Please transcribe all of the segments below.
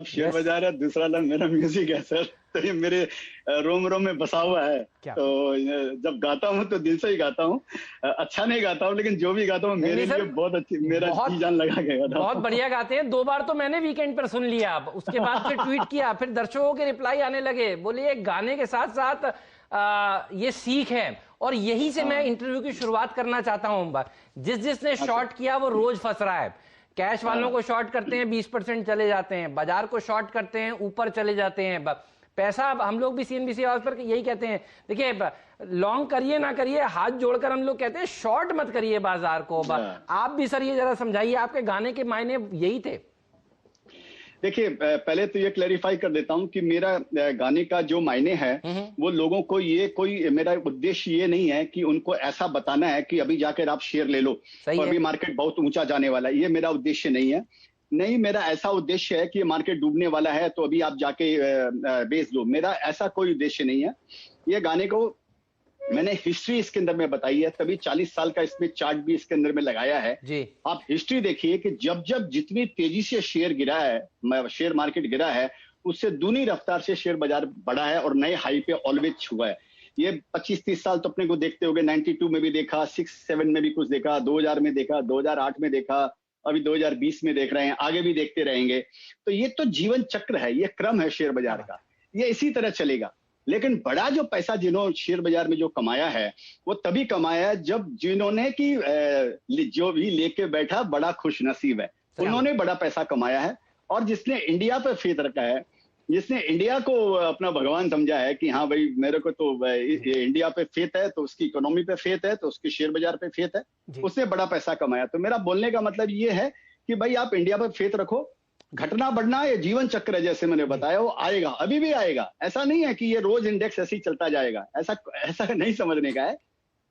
Share बाजार है, दूसरा नाम मेरा म्यूजिक है सर। तो ये मेरे रोम रोम में बसा हुआ है। तो जब गाता हूँ तो दिल से ही गाता हूँ। अच्छा नहीं गाता हूँ, लेकिन जो भी गाता हूँ मेरे लिए बहुत अच्छी, मेरा जी जान लगा के गाता हूँ। बहुत बढ़िया गाते हैं। 2 बार तो मैंने वीकेंड पर सुन लिया, अब उसके बाद फिर ट्वीट किया, फिर दर्शकों के रिप्लाई आने लगे, बोले ये गाने के साथ साथ ये सीख है। और यही से मैं इंटरव्यू की शुरुआत करना चाहता हूँ। जिसने शॉर्ट किया वो रोज फंस रहा है। कैश वालों को शॉर्ट करते हैं 20% चले जाते हैं, बाजार को शॉर्ट करते हैं ऊपर चले जाते हैं पैसा। हम लोग भी सीएनबीसी आवाज पर यही कहते हैं, देखिए लॉन्ग करिए ना करिए, हाथ जोड़कर हम लोग कहते हैं शॉर्ट मत करिए बाजार को। आप भी सर ये जरा समझाइए, आपके गाने के मायने यही थे? देखिए, पहले तो ये क्लैरिफाई कर देता हूं कि मेरा गाने का जो मायने है वो लोगों को, ये कोई मेरा उद्देश्य ये नहीं है कि उनको ऐसा बताना है कि अभी जाकर आप शेयर ले लो और अभी मार्केट बहुत ऊंचा जाने वाला है। ये मेरा उद्देश्य नहीं है। नहीं, मेरा ऐसा उद्देश्य है कि मार्केट डूबने वाला है तो अभी आप जाके बेच दो। मेरा ऐसा कोई उद्देश्य नहीं है। ये गाने को मैंने हिस्ट्री इसके अंदर में बताई है, तभी 40 साल का इसमें चार्ट भी इसके अंदर में लगाया है जी। आप हिस्ट्री देखिए कि जब जब जितनी तेजी से शेयर गिरा है, शेयर मार्केट गिरा है, उससे दूनी रफ्तार से शेयर बाजार बढ़ा है और नए हाई पे ऑलवेज छुआ है। ये 25-30 साल तो अपने को देखते होंगे, 92 में भी देखा, 6-7 में भी कुछ देखा, 2000 में देखा, 2008 में देखा, अभी 2020 में देख रहे हैं, आगे भी देखते रहेंगे। तो ये तो जीवन चक्र है, ये क्रम है शेयर बाजार का, ये इसी तरह चलेगा। लेकिन बड़ा जो पैसा जिन्होंने शेयर बाजार में जो कमाया है वो तभी कमाया है जब जिन्होंने कि जो भी लेके बैठा बड़ा खुश नसीब है, उन्होंने बड़ा पैसा कमाया है। और जिसने इंडिया पे फेथ रखा है, जिसने इंडिया को अपना भगवान समझा है कि हाँ भाई मेरे को तो इंडिया पे फेथ है, तो उसकी इकोनॉमी पे फेथ है, तो उसकी शेयर बाजार पे फेथ है, उसने बड़ा पैसा कमाया। तो मेरा बोलने का मतलब ये है कि भाई आप इंडिया पे फेथ रखो, घटना बढ़ना ये जीवन चक्र है, जैसे मैंने बताया वो आएगा, अभी भी आएगा। ऐसा नहीं है कि ये रोज इंडेक्स ऐसे ही चलता जाएगा, ऐसा नहीं समझने का है।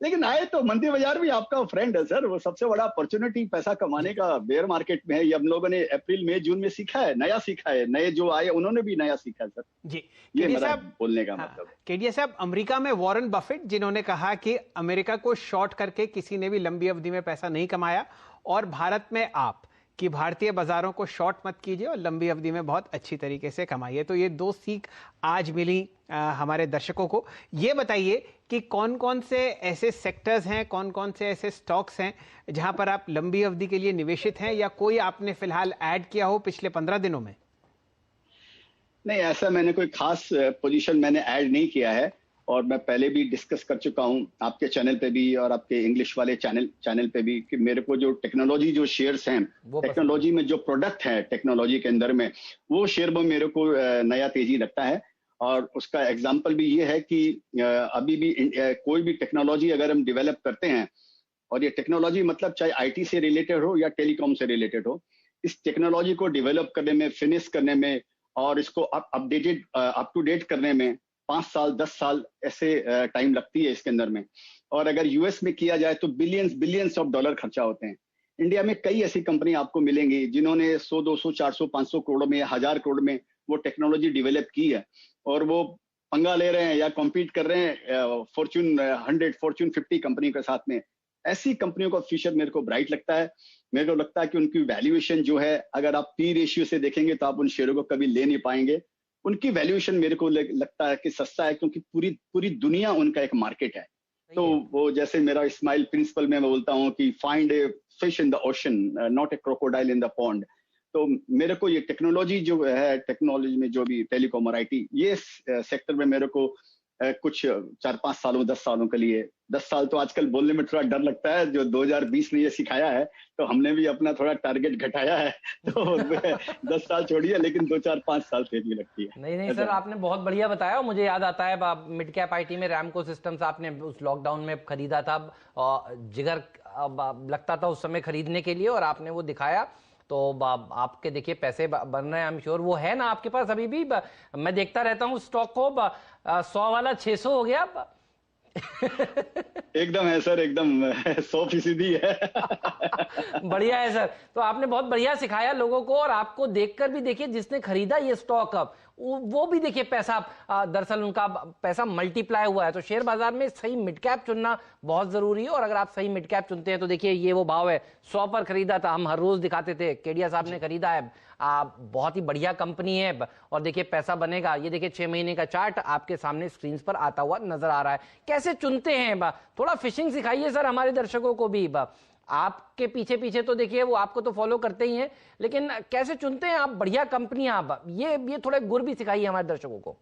लेकिन आए तो मंदी बाजार भी आपका फ्रेंड है सर, वो सबसे बड़ा अपॉर्चुनिटी पैसा कमाने का बेयर मार्केट में है। ये हम लोगों ने अप्रैल मई जून में सीखा है, नया सीखा है, नए जो आए उन्होंने भी नया सीखा है सर जी। ये मेरा बोलने का मतलब। केडिया साहब, अमेरिका में वॉरेन बफेट जिन्होंने कहा कि अमेरिका को शॉर्ट करके किसी ने भी लंबी अवधि में पैसा नहीं कमाया, और भारत में आप कि भारतीय बाजारों को शॉर्ट मत कीजिए और लंबी अवधि में बहुत अच्छी तरीके से कमाइए। तो ये 2 सीख आज मिली हमारे दर्शकों को। ये बताइए कि कौन कौन से ऐसे सेक्टर्स हैं, कौन कौन से ऐसे स्टॉक्स हैं जहां पर आप लंबी अवधि के लिए निवेशित हैं, या कोई आपने फिलहाल ऐड किया हो पिछले 15 दिनों में? नहीं, ऐसा मैंने कोई खास पोजीशन मैंने ऐड नहीं किया है, और मैं पहले भी डिस्कस कर चुका हूं आपके चैनल पे भी और आपके इंग्लिश वाले चैनल पे भी कि मेरे को जो टेक्नोलॉजी जो शेयर्स हैं, टेक्नोलॉजी में जो प्रोडक्ट है टेक्नोलॉजी के अंदर में, वो शेयर में मेरे को नया तेजी लगता है। और उसका एग्जांपल भी ये है कि अभी भी कोई भी टेक्नोलॉजी अगर हम डेवलप करते हैं, और ये टेक्नोलॉजी मतलब चाहे IT से रिलेटेड हो या टेलीकॉम से रिलेटेड हो, इस टेक्नोलॉजी को डेवलप करने में, फिनिश करने में और इसको अपडेटेड अप टू डेट करने में 5 साल 10 साल ऐसे टाइम लगती है इसके अंदर में। और अगर यूएस में किया जाए तो बिलियंस ऑफ डॉलर खर्चा होते हैं। इंडिया में कई ऐसी कंपनी आपको मिलेंगी जिन्होंने 100 200 400 500 करोड़ में, 1000 करोड़ में वो टेक्नोलॉजी डेवलप की है, और वो पंगा ले रहे हैं या कॉम्पीट कर रहे हैं फॉर्च्यून 100 फॉर्च्यून 50 कंपनी के साथ में। ऐसी कंपनियों का फ्यूचर मेरे को ब्राइट लगता है। मेरे को लगता है कि उनकी वैल्यूएशन जो है, अगर आप P रेशियो से देखेंगे तो आप उन शेयरों को कभी ले नहीं पाएंगे। उनकी वैल्यूएशन मेरे को लगता है कि सस्ता है, क्योंकि पूरी दुनिया उनका एक मार्केट है। तो वो जैसे मेरा स्माइल प्रिंसिपल में मैं बोलता हूँ कि find a fish in the ocean, not a crocodile in the pond. तो मेरे को ये टेक्नोलॉजी जो है, टेक्नोलॉजी में जो भी टेलीकॉम और IT, ये सेक्टर में मेरे को कुछ 4-5 सालों 10 सालों के लिए, 10 साल तो आजकल बोलने में थोड़ा डर लगता है, जो 2020 ने ये सिखाया है, तो हमने भी अपना थोड़ा टारगेट घटाया है। तो 10 साल छोड़िए, लेकिन 2-4-5 साल तेजी लगती है। नहीं सर, आपने बहुत बढ़िया बताया। मुझे याद आता है मिड कैप IT में रैमको सिस्टम्स आपने उस लॉकडाउन में खरीदा था, जिगर लगता था उस समय खरीदने के लिए, और आपने वो दिखाया। तो आपके देखिए पैसे बन रहे हैं, आई एम श्योर। वो है ना आपके पास अभी भी? मैं देखता रहता हूँ स्टॉक को, 100 वाला 600 हो गया। एकदम है सर, एकदम 100% है। बढ़िया है सर। तो आपने बहुत बढ़िया सिखाया लोगों को, और आपको देखकर भी देखिए जिसने खरीदा ये स्टॉक, अब वो भी देखिए पैसा, दरअसल उनका पैसा मल्टीप्लाई हुआ है। तो शेयर बाजार में सही मिड कैप चुनना बहुत जरूरी है, और अगर आप सही मिड कैप चुनते हैं तो देखिए ये वो भाव है, 100 पर खरीदा था, हम हर रोज दिखाते थे, केडिया साहब ने खरीदा है बहुत ही बढ़िया कंपनी है और देखिए पैसा बनेगा। ये देखिए 6 महीने का चार्ट आपके सामने स्क्रीन पर आता हुआ नजर आ रहा है। कैसे चुनते हैं? थोड़ा फिशिंग सिखाइए सर हमारे दर्शकों को भी। आपके पीछे पीछे तो देखिए वो आपको तो फॉलो करते ही हैं, लेकिन कैसे चुनते हैं आप बढ़िया कंपनियां? आप ये थोड़े गुर भी सिखाइए हमारे दर्शकों को।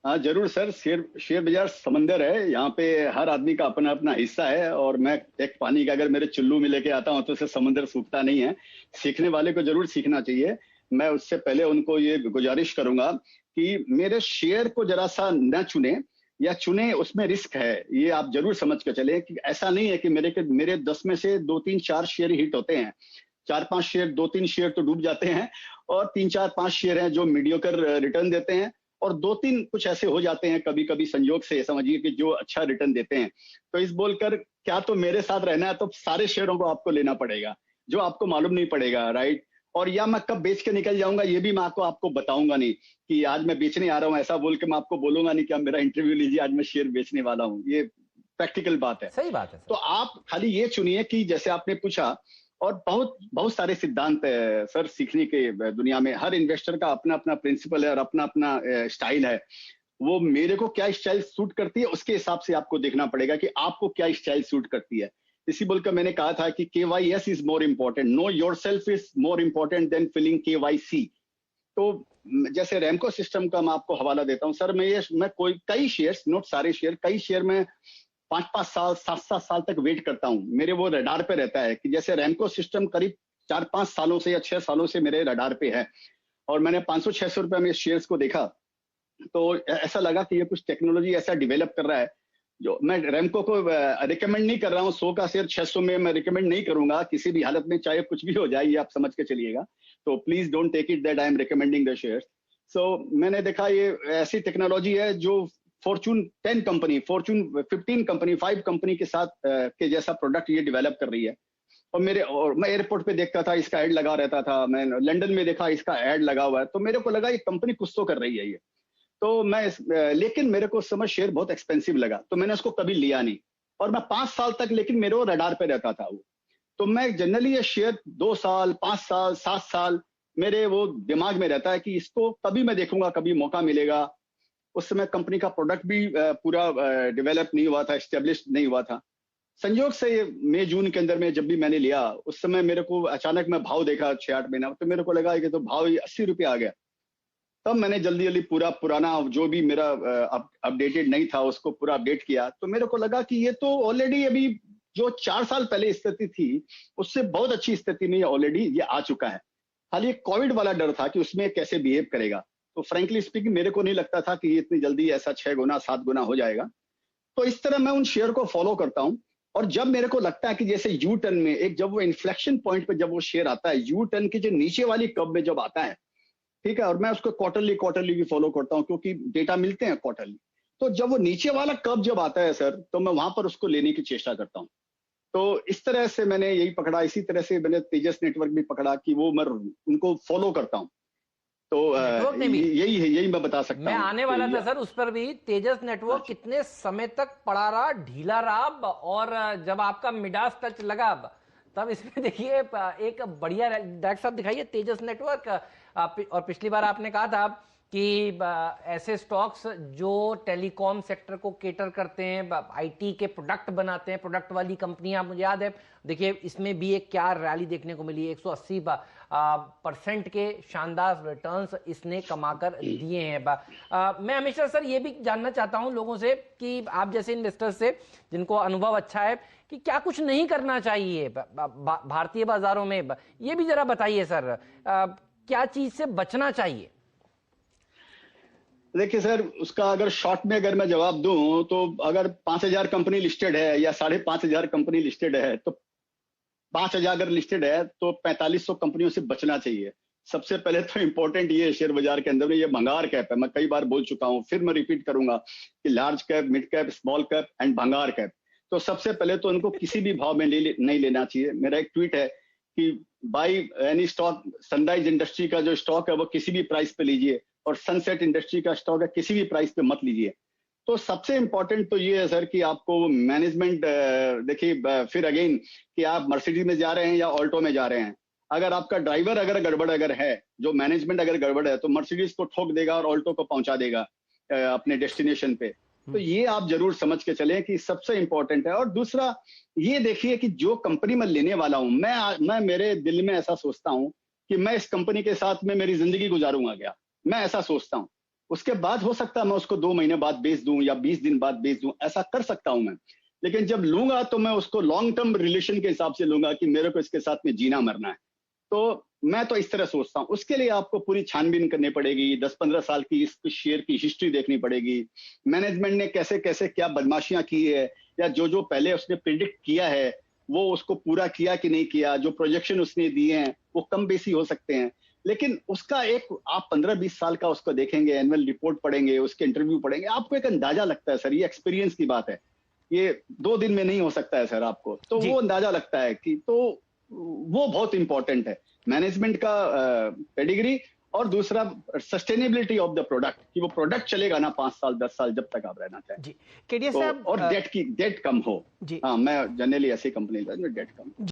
हाँ जरूर सर, शेयर बाजार समंदर है, यहाँ पे हर आदमी का अपना अपना हिस्सा है। और मैं एक पानी का अगर मेरे चुल्लू में लेके आता हूँ तो उसे समंदर सूखता नहीं है। सीखने वाले को जरूर सीखना चाहिए। मैं उससे पहले उनको ये गुजारिश करूंगा कि मेरे शेयर को जरा सा न चुने, या चुने उसमें रिस्क है, ये आप जरूर समझ के चले कि ऐसा नहीं है कि मेरे 10 में से 2-3-4 शेयर हिट होते हैं। 4-5 शेयर, 2-3 शेयर तो डूब जाते हैं, और 3-4-5 शेयर हैं जो मीडियोकर रिटर्न देते हैं, और 2-3 कुछ ऐसे हो जाते हैं कभी कभी संयोग से, समझिए कि जो अच्छा रिटर्न देते हैं। तो इस बोलकर क्या तो मेरे साथ रहना है तो सारे शेयरों को आपको लेना पड़ेगा, जो आपको मालूम नहीं पड़ेगा, राइट। और या मैं कब बेच के निकल जाऊंगा ये भी मैं आपको बताऊंगा नहीं कि आज मैं बेचने आ रहा हूं, ऐसा बोल के मैं आपको बोलूंगा नहीं कि आप मेरा इंटरव्यू लीजिए, आज मैं शेयर बेचने वाला हूं। ये प्रैक्टिकल बात है। सही बात है। तो आप खाली ये चुनिए कि जैसे आपने पूछा, और बहुत बहुत सारे सिद्धांत है सर सीखने के दुनिया में। हर इन्वेस्टर का अपना अपना प्रिंसिपल है और अपना अपना स्टाइल है। वो मेरे को क्या स्टाइल सूट करती है उसके हिसाब से आपको देखना पड़ेगा कि आपको क्या स्टाइल सूट करती है। इसी बोलकर मैंने कहा था कि KYS is more important, know yourself is more important than filling KYC। तो जैसे रैमको सिस्टम का मैं आपको हवाला देता हूँ सर। मैं कई शेयर्स, नोट सारे शेयर, कई शेयर में 5-5 साल, 7-7 साल तक वेट करता हूं। मेरे वो रडार पे रहता है कि जैसे रैमको सिस्टम करीब 4-5 सालों से या 6 सालों से मेरे रडार पे है, और मैंने 500-600 रुपए में शेयर्स को देखा तो ऐसा लगा कि ये कुछ टेक्नोलॉजी ऐसा डेवलप कर रहा है जो मैं रैमको को रिकमेंड नहीं कर रहा हूँ। 100 का शेयर 600 में मैं रिकमेंड नहीं करूंगा किसी भी हालत में, चाहे कुछ भी हो जाए, ये आप समझ के चलिएगा। तो please don't take it that I am recommending the shares. So मैंने देखा ये ऐसी टेक्नोलॉजी है जो Fortune 10 company, Fortune 15 company, 5 company के साथ के जैसा प्रोडक्ट ये डेवलप कर रही है। और मैं एयरपोर्ट पे देखता था इसका ऐड लगा रहता था, मैं लंदन में देखा इसका ऐड लगा हुआ है, तो मेरे को लगा ये कंपनी कुछ तो कर रही है ये। तो लेकिन मेरे को उस समय शेयर बहुत एक्सपेंसिव लगा, तो मैंने उसको कभी लिया नहीं। और मैं 5 साल तक लेकिन मेरे वो रडार पे रहता था वो। तो मैं जनरली ये शेयर 2 साल, 5 साल, 7 साल मेरे वो दिमाग में रहता है कि इसको कभी मैं देखूंगा, कभी मौका मिलेगा। उस समय कंपनी का प्रोडक्ट भी पूरा डेवलप नहीं हुआ था, एस्टेब्लिश नहीं हुआ था। संयोग से मई जून के अंदर में जब भी मैंने लिया, उस समय मेरे को अचानक मैं भाव देखा 6-8 महीना, तो मेरे को लगा कि तो भाव 80 रुपये आ गया। तब मैंने जल्दी जल्दी पुराना जो भी मेरा अपडेटेड नहीं था उसको पूरा अपडेट किया। तो मेरे को लगा कि ये तो ऑलरेडी अभी जो 4 साल पहले स्थिति थी उससे बहुत अच्छी स्थिति में ऑलरेडी ये आ चुका है। खाली एक कोविड वाला डर था कि उसमें कैसे बिहेव करेगा। तो फ्रेंकली स्पीकिंग मेरे को नहीं लगता था कि ये इतनी जल्दी ऐसा 6 गुना 7 गुना हो जाएगा। तो इस तरह मैं उन शेयर को फॉलो करता हूं। और जब मेरे को लगता है कि जैसे यू टर्न में जब वो इन्फ्लेक्शन पॉइंट पे जब वो शेयर आता है, यू टर्न की जो नीचे वाली कर्व में जब आता है, ठीक है, और मैं उसको क्वार्टरली भी फॉलो करता हूं क्योंकि डेटा मिलते हैं क्वार्टरली। तो जब वो नीचे वाला कर्व जब आता है सर, तो मैं वहां पर उसको लेने की चेष्टा करता हूं। तो इस तरह से मैंने यही पकड़ा। इसी तरह से मैंने तेजस नेटवर्क भी पकड़ा कि वो मैं उनको फॉलो करता हूं। तो यही मैं बता सकता हूं। मैं आने वाला था सर उस पर भी। तेजस नेटवर्क कितने समय तक पड़ा रहा, ढीला रहा, और जब आपका मिडास टच लगा तब इसमें देखिए एक बढ़िया डायरेक्ट साहब दिखाइए तेजस नेटवर्क। और पिछली बार आपने कहा था कि ऐसे स्टॉक्स जो टेलीकॉम सेक्टर को केटर करते हैं, आईटी के प्रोडक्ट बनाते हैं, प्रोडक्ट वाली कंपनियां, मुझे याद है देखिए इसमें भी एक क्या रैली देखने को मिली, 180% के शानदार रिटर्न्स इसने कमाकर दिए हैं। मैं हमेशा सर ये भी जानना चाहता हूं लोगों से कि आप जैसे इन्वेस्टर्स से जिनको अनुभव अच्छा है कि क्या कुछ नहीं करना चाहिए भारतीय बाजारों में, ये भी जरा बताइए सर, क्या चीज से बचना चाहिए? देखिए सर, उसका अगर शॉर्ट में अगर मैं जवाब दूं तो अगर 5000 कंपनी लिस्टेड है या 5500 कंपनी लिस्टेड है, तो 5000 अगर लिस्टेड है तो 4500 कंपनियों से बचना चाहिए। सबसे पहले तो इंपॉर्टेंट ये शेयर बाजार के अंदर में ये भंगार कैप है। मैं कई बार बोल चुका हूं, फिर मैं रिपीट करूंगा कि large cap, mid cap, small cap and भंगार कैप। तो सबसे पहले तो उनको किसी भी भाव में नहीं लेना चाहिए। मेरा एक ट्वीट है कि by any stock, sunrise industry का जो स्टॉक है वो किसी भी प्राइस पे लीजिए, और सनसेट इंडस्ट्री का स्टॉक है किसी भी प्राइस पे मत लीजिए। तो सबसे इंपॉर्टेंट तो ये है सर कि आपको मैनेजमेंट देखिए, फिर अगेन कि आप मर्सिडीज में जा रहे हैं या ऑल्टो में जा रहे हैं, अगर आपका ड्राइवर अगर गड़बड़ अगर है, जो मैनेजमेंट अगर गड़बड़ है, तो मर्सिडीज को ठोक देगा और ऑल्टो को पहुंचा देगा अपने डेस्टिनेशन पे। तो ये आप जरूर समझ के चलें कि सबसे इंपॉर्टेंट है। और दूसरा ये देखिए कि जो कंपनी मैं लेने वाला हूं, मैं मेरे दिल में ऐसा सोचता हूं कि मैं इस कंपनी के साथ में मेरी जिंदगी गुजारूंगा क्या, मैं ऐसा सोचता हूं। उसके बाद हो सकता है मैं उसको 2 महीने बाद बेच दूं या 20 दिन बाद बेच दूं, ऐसा कर सकता हूं मैं। लेकिन जब लूंगा तो मैं उसको लॉन्ग टर्म रिलेशन के हिसाब से लूंगा कि मेरे को इसके साथ में जीना मरना है। तो मैं तो इस तरह सोचता हूँ। उसके लिए आपको पूरी छानबीन करनी पड़ेगी, 10-15 साल की इस शेयर की हिस्ट्री देखनी पड़ेगी, मैनेजमेंट ने कैसे कैसे क्या बदमाशियां की है, या जो जो पहले उसने प्रिडिक्ट किया है वो उसको पूरा किया कि नहीं किया, जो प्रोजेक्शन उसने दिए हैं वो कम बेसी हो सकते हैं। लेकिन उसका एक आप 15-20 साल का उसको देखेंगे, एनुअल रिपोर्ट पढ़ेंगे, उसके इंटरव्यू पढ़ेंगे, आपको एक अंदाजा लगता है सर, ये एक्सपीरियंस की बात है, ये 2 दिन में नहीं हो सकता है सर आपको। तो वो अंदाजा लगता है कि तो वो बहुत इंपॉर्टेंट है, मैनेजमेंट का पेडिग्री, और दूसरा सस्टेनेबिलिटी ऑफ द प्रोडक्ट, कि वो प्रोडक्ट चलेगा ना 5 साल 10 साल जब तक आप रहना चाहें। जी केडिया तो, साहब, और डेट कम हो। हाँ, मैं जनरली ऐसी कंपनी डेट कम।